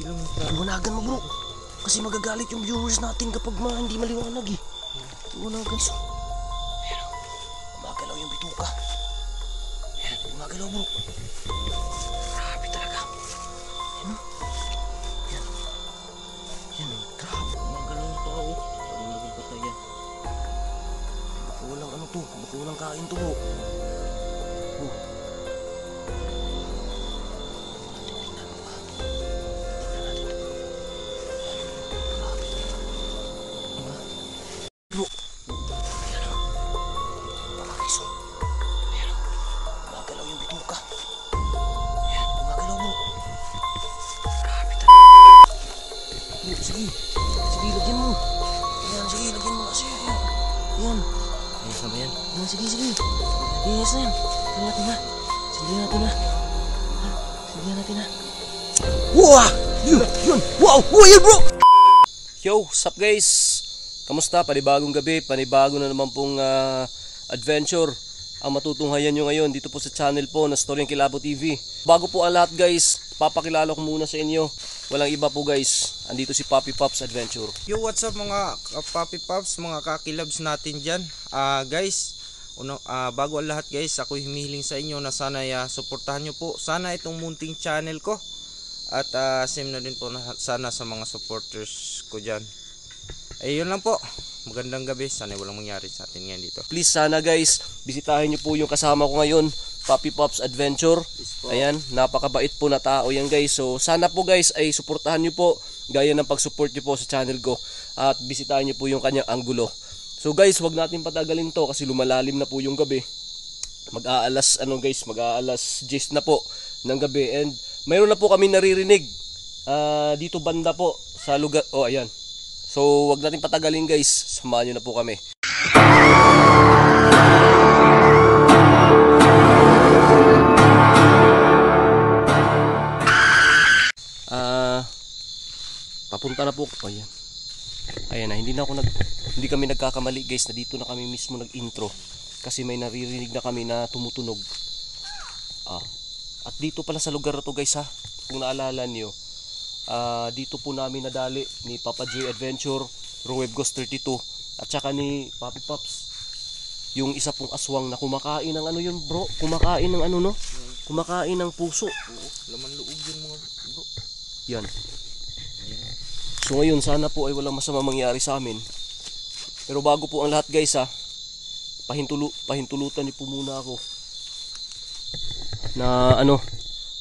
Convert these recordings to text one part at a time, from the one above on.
Liwanagan mo, bro. Kasi magagalit yung viewers natin kapag hindi maliwanag eh. Liwanagan. So, ayan o. Gumagalaw yung bituka. Ayan, gumagalaw, bro. Grabe talaga. Ayan o. Ayan. Ayan o. Grabe. Gumagalaw yung tao. Parang naging patay yan. Baka walang ano to. Baka walang kain to, bro. Oh. Sige, lagyan mo. Ayan, sige, lagyan mo kasi. Ayan. Ayos na ba yan? Ayan, sige. Ayos na yan. Sindihan natin na. Sindihan natin na. Wow! Yun! Wow! Yun, bro! Yo, sup guys? Kamusta? Panibagong gabi, panibago na naman pong adventure ang matutunghayan nyo ngayon dito po sa channel po na Storyang Kilabo TV. Bago po ang lahat guys, papakilala ko muna sa inyo. Walang iba po guys, andito si Poppy Pops Adventure. Yo, what's up mga Poppy Pops, mga kakilabs natin dyan. Guys, bago ang lahat guys, ako humihiling sa inyo na sana suportahan nyo po sana itong munting channel ko. At same na din po sana sa mga supporters ko dyan. Ayun lang po, magandang gabi, sana walang mangyari sa atin ngayon dito. Please sana guys, bisitahin nyo po yung kasama ko ngayon, Poppy Pops Adventure. Ayan, napakabait po na tao yan guys. So sana po guys ay suportahan nyo po gaya ng pag-support nyo po sa channel ko. At bisitahin nyo po yung kanyang anggulo. So guys, wag natin patagalin to kasi lumalalim na po yung gabi. Mag-aalas 10 na po ng gabi. And mayroon na po kami naririnig dito banda po sa lugar. Oh ayan. So wag natin patagalin guys, samahan nyo na po kami. Papunta na po. Ayan. Ayan na, hindi kami nagkakamali guys na dito na kami mismo nag-intro kasi may naririnig na kami na tumutunog. At dito pala sa lugar na to guys ha, kung naalala niyo, dito po namin nadali ni Papa J Adventure, Roweb Ghost 32 at saka ni Poppy Pops yung isa pong aswang na kumakain ng ano yun bro, kumakain ng ano no, kumakain ng puso. Laman loob yun mga bro. Yan. So ngayon sana po ay walang masama mangyari sa amin. Pero bago po ang lahat guys ha, pahintulutan niyo po muna ako na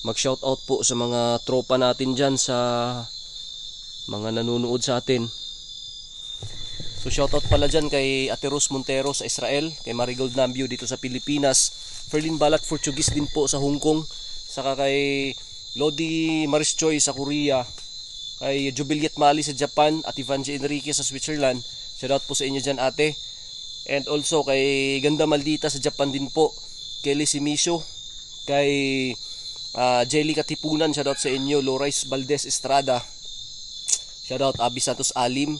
mag-shoutout po sa mga tropa natin dyan, sa mga nanonood sa atin. So shoutout pala dyan kay Ate Rose Montero sa Israel, kay Marigold Nambio dito sa Pilipinas, Ferlin Balat Portuguese din po sa Hong Kong, saka kay Lodi Maris Choi sa Korea, kay Jubiliet Mali sa Japan, at Ivanje Enrique sa Switzerland. Shoutout po sa inyo dyan ate. And also kay Ganda Maldita sa Japan din po, kay Lizzie Misho, kay Jelly Katipunan, shoutout sa inyo. Lorais Valdez Estrada, shoutout. Abby Santos Alim,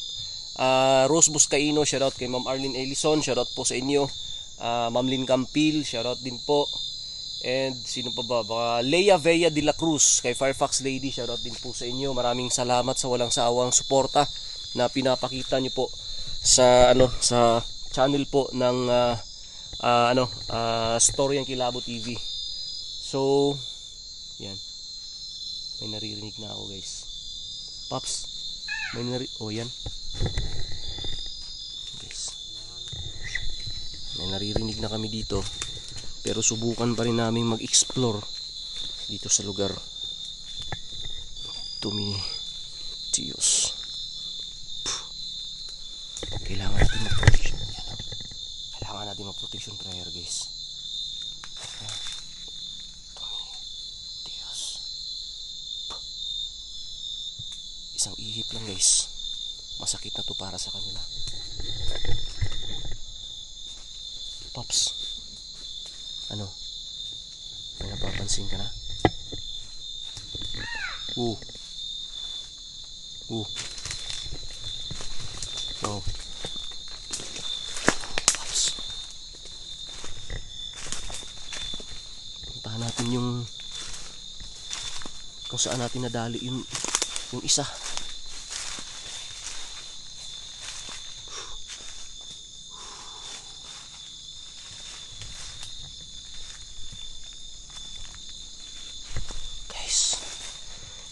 Rose Buscaino, shoutout kay Ma'am Arlene Ellison, shoutout po sa inyo. Ma'am Lynn Campil, shoutout din po. And sino pa ba? Baka Leia Vea de la Cruz, kay Firefox Lady, shoutout din po sa inyo. Maraming salamat sa walang sawang suporta na pinapakita nyo po sa sa channel po ng Storyang Kilabo TV. So yan, may naririnig na ako guys. Pops, yan guys, may naririnig na kami dito. Pero subukan pa rin namin mag-explore dito sa lugar. Tumi Diyos. Kailangan natin mag-protection. Kailangan natin mag-protection prayer guys. Tumi Diyos. Isang ihip lang guys, masakit na to para sa kanila. Pops, may napapansin ka na? Wow. Pops, puntahan natin yung kung saan natin nadali yung Yung isa. Guys,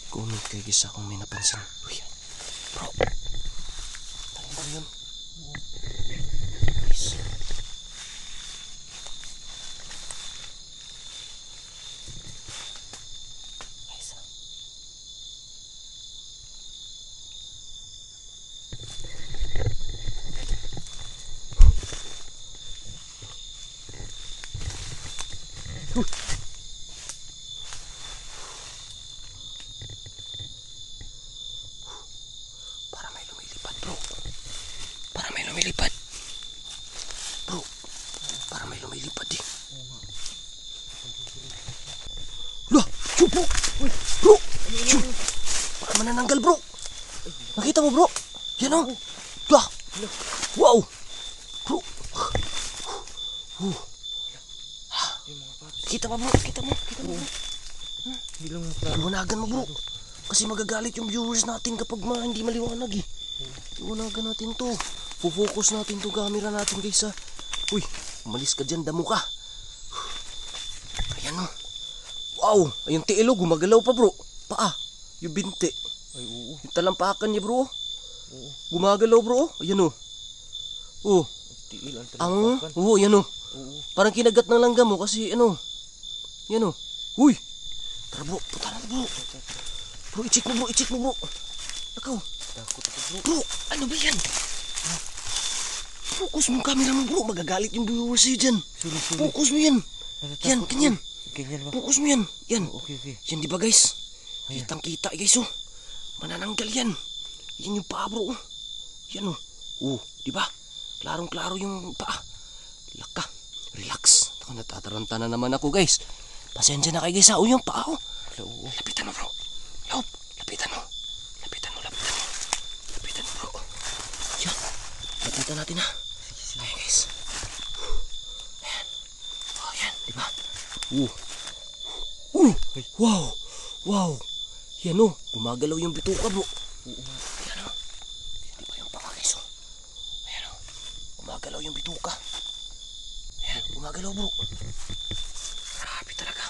comment kayo guys kung may napansin. Uy, bro. Tayo ba yun? Guys. Guys. Para may lumilipad, bro. Para may lumilipad. Bro, para may lumilipad eh. Lah, yun bro. Bro, yun. Baka manananggal bro. Nakita mo bro? Yan o. Lah. Wow. Bro. Kita mo bro, kita mo bro. Liwanagan mo bro. Kasi magagalit yung viewers natin kapag hindi maliwanag eh. Liwanagan natin to. Focus natin to camera natin guys ha. Uy, umalis ka dyan, damo ka. Ayan o. Wow, ayun tiilo, gumagalaw pa bro. Paa, yung binti. Ay, oo. Yung talampakan niya bro. Oo. Gumagalaw bro. Ayan o. Oh. Tiil ang Ang, talampakan. oo, ayan o. Oo. Parang kinagat ng langgam mo kasi ano. Yan o. Uy. Tara bro, punta na bro. Bro, i-check mo bro. Nakaw. Takot ako bro. Bro, ano ba yan? Focus mo camera mo bro. Magagalit yung viewers sa'yo dyan. Sorry. Focus mo yan. Natatakot Yan, ako. ganyan. Ganyan ba? Focus mo yan. Yan. Oh, okay. Yan di ba guys? Ayan. Kitang kita guys oh. Manananggal yan. Yan yung paa bro oh. Yan oh. Oh, di ba? Klarong klaro yung paa. Laka. Relax. Ako natataranta na naman ako guys. Pasensya na kayo guys ha. Oh, yung paa oh. Lapitan mo bro. Yup. Lapitan mo bro. Yan. Lapitan natin ha. Ayan guys. Ayan. Oh yan. Di ba? Wow. Yan o, gumagalaw yung bituka bro. Yan o. Di ba yung paa guys o? Ayan o. Gumagalaw yung bituka. Ayan, gumagalaw bro. Grabe talaga.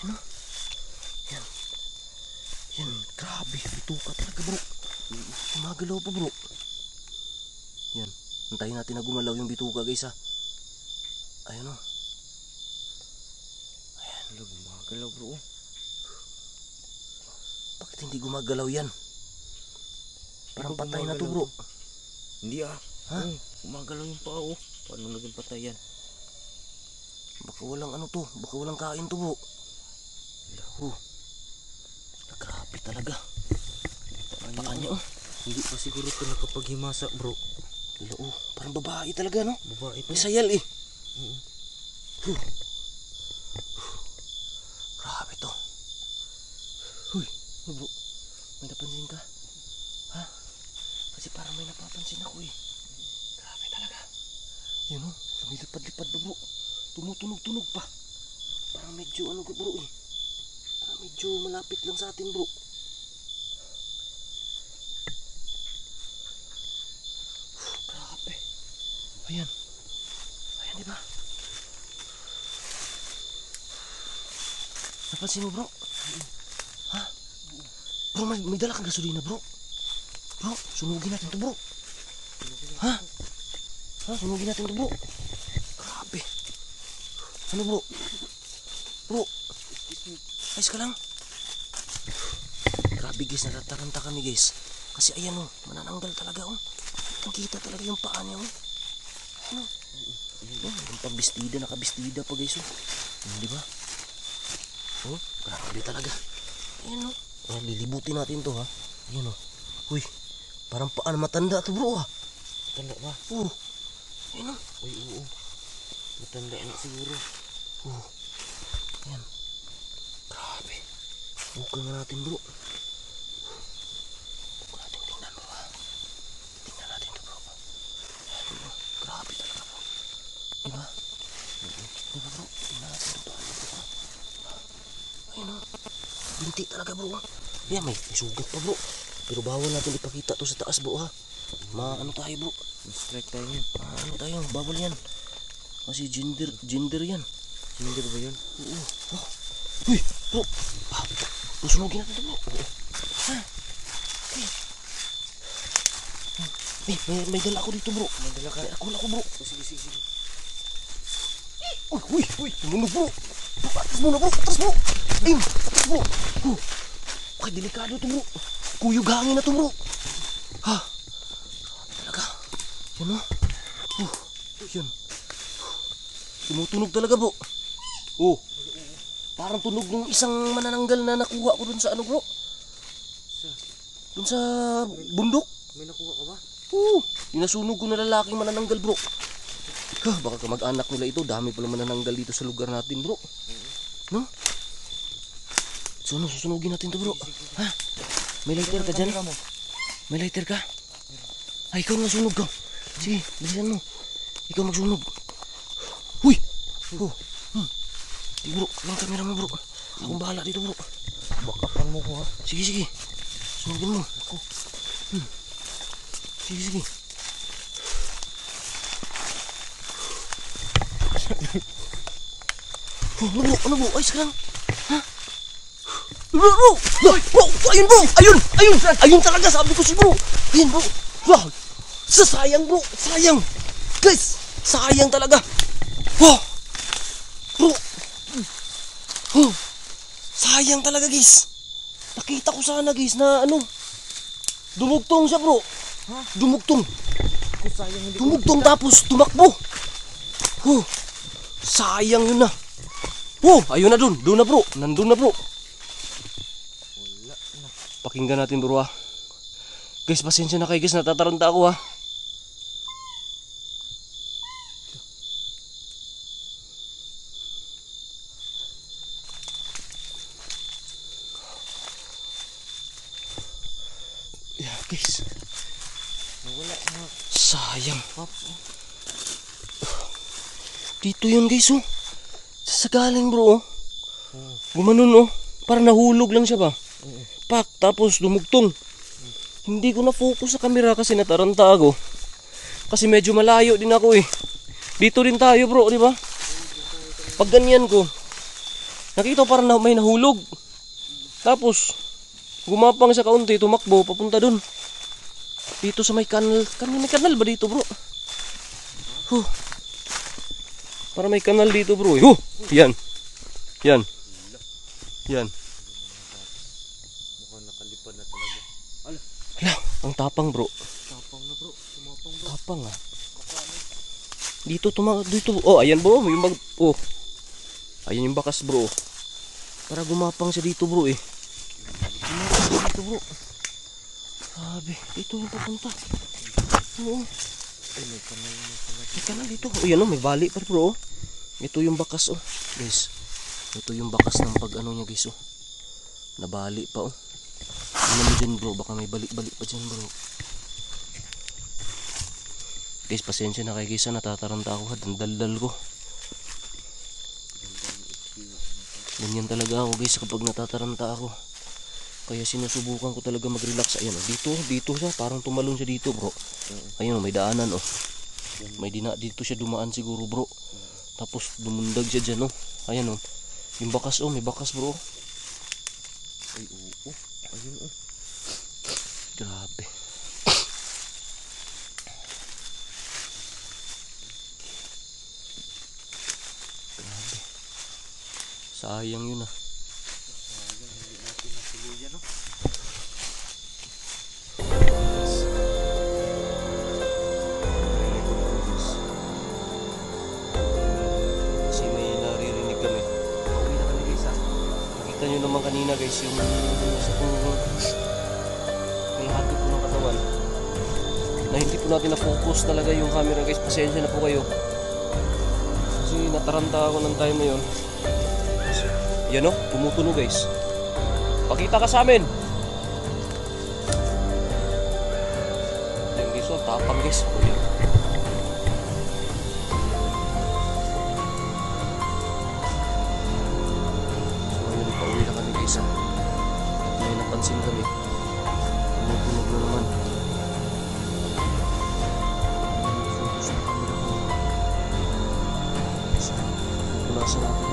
Yan o. Yan, grabe. Bituka talaga bro. Gumagalaw pa bro. Yan, antayin natin na gumalaw yung bituka guys ha. Ayan o. Wala, gumagalaw bro. Bakit hindi gumagalaw yan? Parang Hindi patay na to gumagalaw bro. Hindi ah. Ha? Oh, gumagalaw yung paa oh. Paano naging patay yan? Baka walang ano to. Baka walang kain to bro. Grabe talaga. Paa niya oh. Hindi pa siguro ito nakapaghimasa bro. Parang babae talaga no? Babae ito. May sayal eh. Grabe to. Huy, bro. May napansin ka? Ha? Kasi parang may napapansin ako eh. Grabe talaga. Yun o, lumilipad-lipad ba bro? Tumutunog-tunog pa. Parang medyo ano ka bro eh. Parang medyo malapit lang sa atin bro. Grabe. Ayan. Ayan diba? Napansin mo bro? Ha? Bro, may dala kang gasolina bro. Bro, sunugin natin to bro. Ha? Sunugin natin to bro. Grabe. Ano bro? Bro. Ayos ka lang. Grabe guys, natataranta kami guys. Kasi ayan o, manananggal talaga o. Nakita talaga yung paa niya o. Ano? Yung pambistida, nakabistida pa guys o. Di ba? Oh, grabe talaga. Ayan o. Lilibutin natin to ha. Ayan o. Uy, parang paan matanda to bro ha. Matanda ba? Oo. Ayan o. Uy, oo. Matanda na siguro. Oo. Ayan. Grabe. Bukan nga natin bro. Bukan natin tingnan bro ha. Tingnan natin to bro. Ayan bro. Grabe talaga bro. Diba? Diba bro? Tingnan natin to. Ayan o. Binti talaga bro ha. Yan, may sugat pa bro. Pero bawal natin ipakita to sa taas bro ha. Ano tayo bro? Strike tayo yan. Ano tayo, bawal yan. Kasi gender yan. Gender ba yun? Oo. Oh. Uy, bro. Susunugin natin ito bro. Oo. Ha? May dala ako dito bro. May dala ka? May akula ko bro. Sige. Uy. Tumunog bro. Atras muna bro. Atras bro. Ayun. Atras bro. Okay, delikado ito bro. Kuyog hangin na ito bro. Ha? Talaga. Yan o. Yan. Tumutunog talaga bro. Oh. Parang tunog ng isang manananggal na nakuha ko dun sa ano bro. Dun sa bundok. May nakuha ka ba? Oo. Yung nasunog ko na lalaking manananggal bro. Baka kamag-anak nila ito. Dami pala manananggal dito sa lugar natin bro. No? So ano, susunugin natin to bro. Ha? May lighter ka dyan? May lighter ka? Ay, ikaw nasunog ka. Sige, bilisan mo. Ikaw magsunog. Huy! Di bro, yung camera mo bro. Akong bahala dito bro. Bakapan mo ko ha. Sige. Sunugin mo. Ako. Sige. Ano bro? Ayos ka lang. Ha? Bro! Ayun bro! Ayun talaga sabi ko si bro. Ayun bro. Sayang bro. Sayang. Guys, sayang talaga. Bro. Sayang talaga guys. Nakita ko sana guys na ano. Dumugtong siya bro. Ha? Dumugtong. Sayang hindi ko Dumugtong tapos tumakbo. Sayang yun na. Ayun na dun. Doon na bro. Nandun na bro. wala na. Pakinggan natin bro ha. Guys, pasensya na kayo guys. Natataranta ako ha. Yeah, guys. Nawala na. Sayang. Pops. Dito yun guys oh. Sasagaling bro oh. Gumanon oh. Parang nahulog lang siya ba. Pak, tapos dumugtong. Hindi ko na focus sa camera kasi nataranta ako. Kasi medyo malayo din ako eh. Dito rin tayo bro, di ba? Pag ganyan ko, nakita ko parang may nahulog. Tapos, gumapang sa kaunti, tumakbo, papunta dun. Dito sa may kanal. May kanal ba dito bro? Para may kanal dito bro. Yan. Mukhang nakalipad na talaga. Hala, ang tapang bro. Tapang na bro. Tumapang bro. Tapang ah. Dito. Ayan bro, yung ayan yung bakas bro. Para gumapang siya dito bro eh. Gumapang dito bro. Sabi, dito yung papunta. Oo. Ay, may kanal na pala. May kanal dito. Yan may bali pa bro. Ito yung bakas guys. Ito yung bakas ng pag ano niya guys Nabali pa Ano mo dyan bro, baka may balik-balik pa dyan bro. Guys, pasensya na kayo guys natataranta ako daldal ko. Ganyan talaga ako guys kapag natataranta ako. Kaya sinusubukan ko talaga mag-relax. Ayan dito siya, parang tumalon siya dito bro. Ayun may daanan dito siya dumaan siguro bro. Tapos dumundag siya dyan Ayan yung bakas may bakas bro. Ay, oo. Ayun Grabe. Sayang yun Sayang, hindi natin natuluyan Kasi may naririnig kami. Uwi na kami guys ha. Nakita nyo naman kanina guys yung sa kong may hati po ng katawan na hindi po natin na-focus talaga yung camera guys. Pasensya na po kayo kasi nataranta ako ng time na yun. Yan tumutunog guys. Pakita ka sa amin. Yan guys tapang guys. Yan. So ngayon pauwi na kami guys At may napansin naman. Focus na camera ko. So, punasan natin.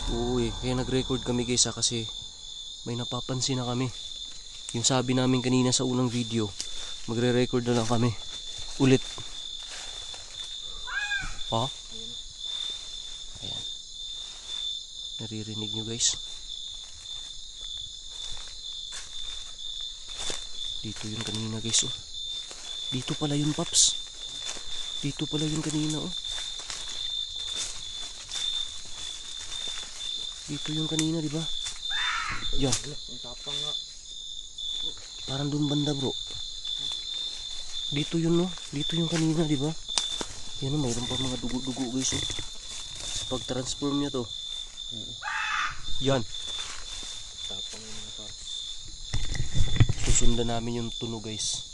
Uy, kaya nag-record kami guys kasi may napapansin na kami. Yung sabi namin kanina sa unang video, magre-record na lang kami ulit. Oh? Ayan. Naririnig nyo guys. Dito yun kanina guys oh. Dito pala yun Paps. Dito pala yun kanina oh. Dito yung kanina, di ba? Yan. Ang tapang nga. Parang doon banda, bro. Dito yun, no? Dito yung kanina, di ba? Yan, mayroon pa mga dugo-dugo, guys, oh. Pag-transform niya to. Yan. Tapang yung mga paps. Susundan namin yung tunog, guys.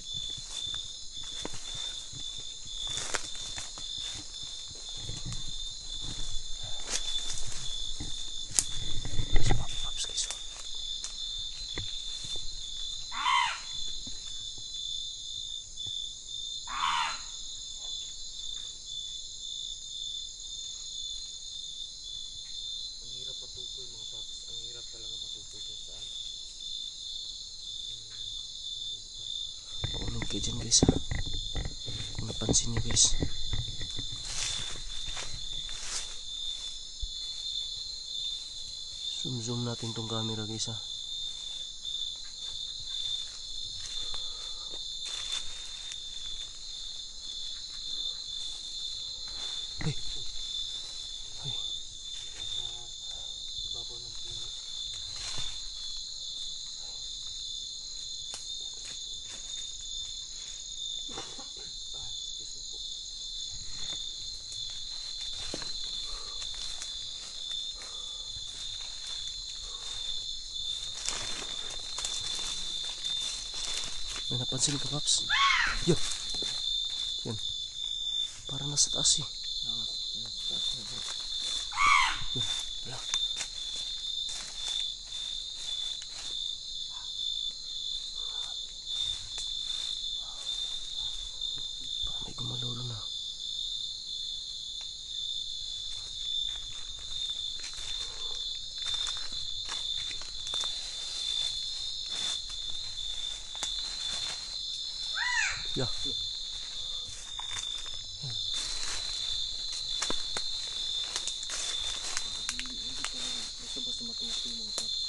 Matukoy mga paps, ang hirap talaga matukoy kung saan. Comment kayo dyan guys ha, kung napansin nyo guys. Zoom natin tong camera guys ha. Hey. Hey. May napansin ka Paps? Yan. Yan. Parang nasa taas eh. Yan. Wala. Parang may gumalolo na. Ya. Basta matukoy mga paps.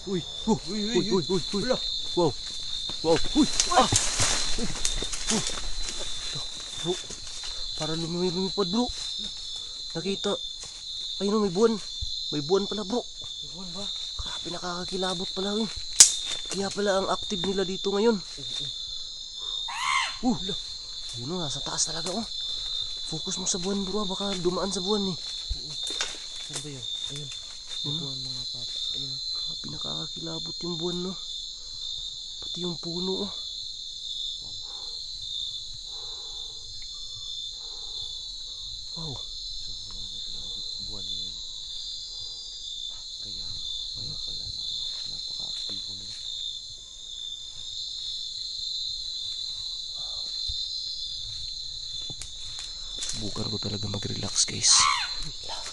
Uy, uy. Wow. Wow. Uy. Ah. Bro. Para lumipad, bro. Nakita. Ayun oh, may buwan. May buwan pala, bro. May buwan ba? Grabe, nakakakilabot pala yun. Kaya pala ang active nila dito ngayon. Ayun oh, nasa taas talaga oh. Focus mo sa buwan, bro. Baka dumaan sa buwan eh. Saan ba yun? Ayun. May buwan mga paps. Ayun oh. Grabe, nakakakilabot yung buwan no. Pati yung puno oh. Wow. So, wala na pala buwan ngayon. Kaya pala na napaka-aktibo nila. Subukan ko talaga mag-relax guys. Yan.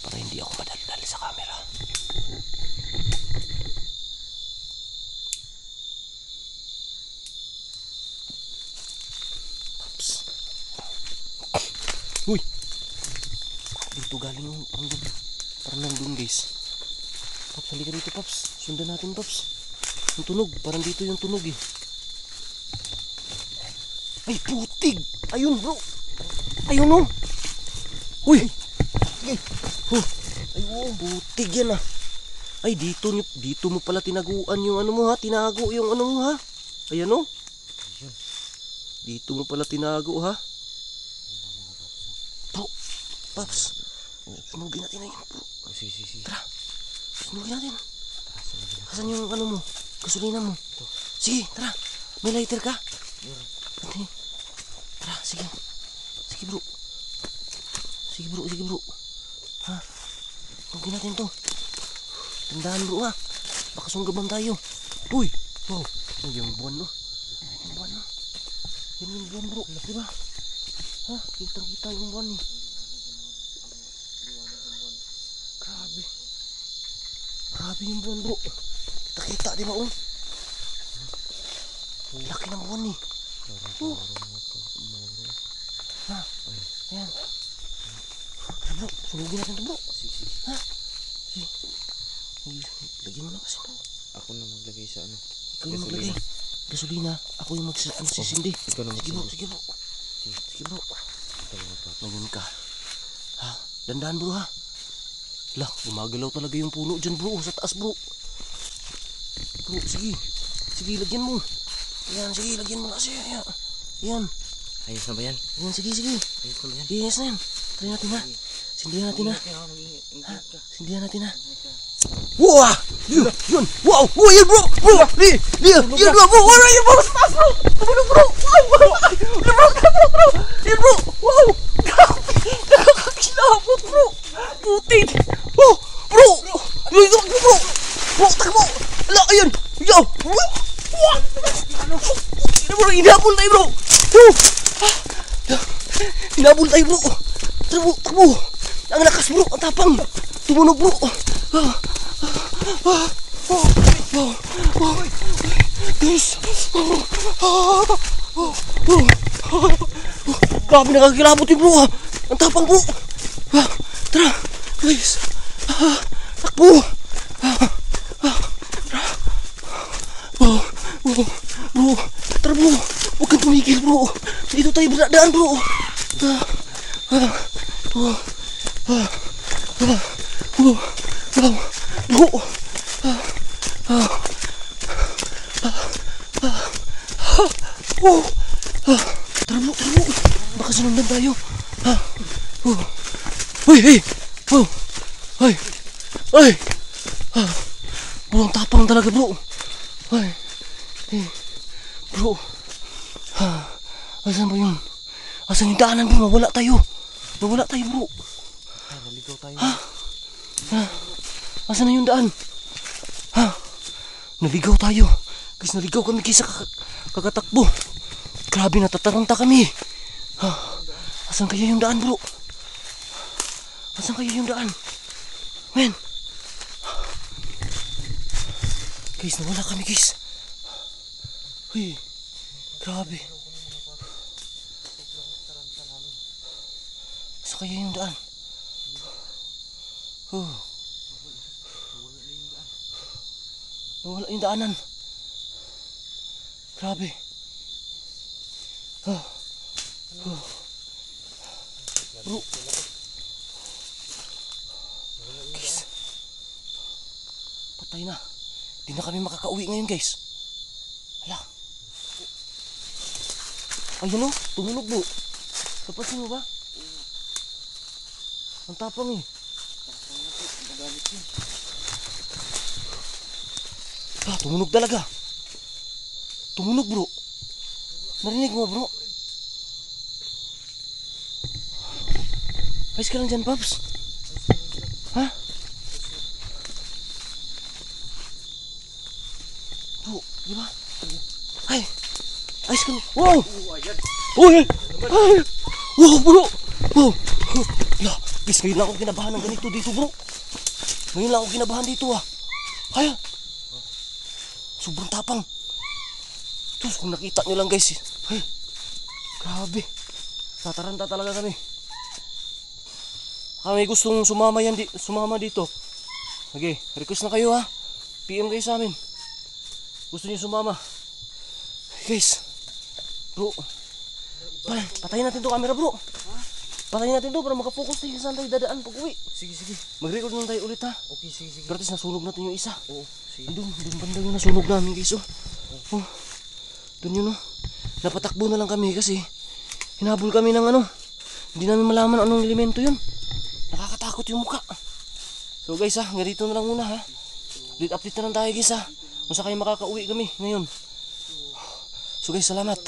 Para hindi ako madaldal sa camera. Paps. Uy! Dito galing yung panggol. Parang nandun guys. Paps, halika dito Paps. Sundan natin Paps. Yung tunog. Parang dito yung tunog eh. Ay, putig. Ayun, bro. Ayun, oh. Uy. Sige. Oh. Ayun, putig yan, ah. Ay, dito mo pala tinaguan yung ano mo, ha. Tinago yung ano mo, ha. Ayan, oh. Dito mo pala tinago, ha. Bro, Paps. Sunugin natin na yun, bro. Sige. Tara. Sunugin natin. Asan yung ano mo? Gasolina mo. Sige, tara. May lighter ka? Ante. Tara, sige. Sige, bro. Sige, bro. Ha? Sunugin natin to. Tandaan, bro, ha. Baka sunggaban tayo. Uy. Wow. Ay, yung buwan, no? Yung buwan, no? Yan yung buwan, bro. Diba? Ha? Kitang-kita yung buwan, eh. Grabe yung buwan, bro. Kita-kita, di ba, oh? Laki ng buwan, eh. Oh. Ha? Ayan. Tara, bro. Sunugin natin to, bro. Sige. Ha? Sige. Lagyan mo na kasi, bro. Ako na maglagay sa ano. Ikaw yung maglagay. Gasolina. Ako yung magsisindi. Ikaw na Sige, bro. Sige, bro. Sige, bro. Ngayon ka. Ha? Dandan, bro, ha? Lah, gumagalaw talaga yung puno dyan, bro. Sa taas, bro. Bro, sige. Sige, lagyan mo. Ayan, sige, lagyan mo na kasi. Ayan. Ayos na ba yan? Ayan, sige. Ayos na ba yan? Yes na yan. Try natin, ha? Sindihan natin, ha? Sindihan natin, ha? Wow! Yun! Wow! Oh, yan, bro! Bro! Yan, bro! Bro! Yan, bro! Sa taas, bro! Tumunog, bro! Wow! Yan, bro! Yan, bro! Wow! Nakakakilabot, bro! Putin! Oh! Bro! Bro! Bro! Takbo! Ala, ayun! Yo! Bro! Hinabol tayo, bro! Hinabol tayo, bro! Takbo! Ang lakas, bro! Ang tapang! Tumunog, bro! Guys! Grabe, nakakilabot yung bro, ha! Ang tapang, bro! Tara! Guys! Takbo! Bro! Tara, bro! Huwag kang tumigil, bro! Dito tayo daan, bro! Bro! Tara, bro! Baka sinundan tayo! Hey! Bro, ang tapang talaga, bro! Bro! Asan ba yun? Asan yung daanan, bro? Nawala tayo, bro! Naligaw tayo. Asan na yung daan? Naligaw tayo. Guys, naligaw kami kaysa kakatakbo. Grabe, natataranta kami. Asan kaya yung daan, bro? Asan kaya yung daan? Men! Guys, nawala kami, guys. Uy, grabe. Asan kaya yung daan? Nawala yung daanan. Grabe. Bro. Guys. Patay na. Di na kami makakauwi ngayon, guys. Hala. Ayun, oh. Tumunog, bro. Napansin mo ba? Ang tapang, eh. Tumunog talaga. Tumunog, bro. Narinig mo, bro? Ayos ka lang dyan, Paps. Ha? Bro, di ba? Ay! Ayos ka lang. Wow! Uy! Ay! Wow, bro! Wow! Guys, ngayon lang ako kinabahan ng ganito dito, bro. Ngayon lang ako kinabahan dito, ah. Kaya! Sobrang tapang. Tus, kung nakita nyo lang, guys. Ay, grabe. Tataranta talaga kami. Kami gustong sumama dito. Okay, request na kayo, ha. PM kayo sa amin. Gusto niyo sumama. Guys, bro, Patayin natin to camera bro. Patayin natin to para makafocus tayo saan tayo dadaan pag uwi. Sige. Mag-record lang tayo ulit ha. Okay, sige. Pero at least nasunog natin yung isa. Oo, sige. Doon banda yung nasunog namin guys oh. Oh. Doon yun oh. Napatakbo na lang kami kasi hinabol kami ng ano. Hindi namin malaman anong elemento yun. Nakakatakot yung muka. So guys ha, ganito na lang muna ha. Update na lang tayo guys ha. Kung saan kayo makakauwi kami ngayon. So guys, salamat.